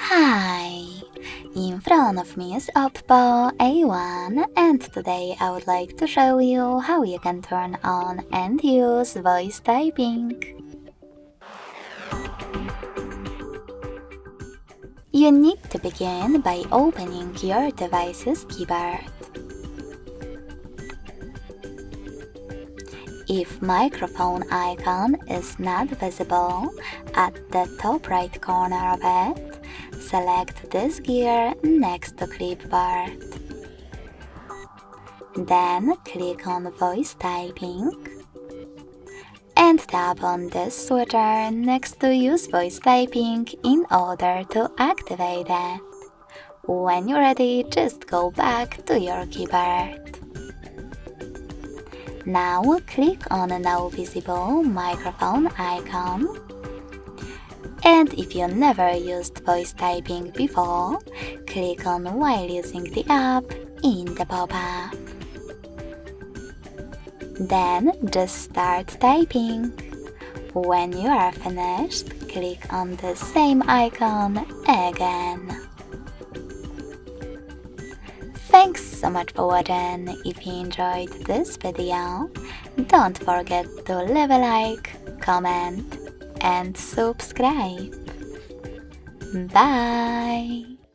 Hi! In front of me is Oppo A1 and today I would like to show you how you can turn on and use voice typing. You need to begin by opening your device's keyboard. If microphone icon is not visible at the top right corner of it, select this gear next to clipboard. Then click on voice typing and tap on this switcher next to use voice typing in order to activate it. When you're ready, just go back to your keyboard. Now click on a now visible microphone icon. And if you never used voice typing before, click on while using the app in the pop-up. Then just start typing. When you are finished, click on the same icon again. Thanks so much for watching. If you enjoyed this video, don't forget to leave a like, comment and subscribe. Bye!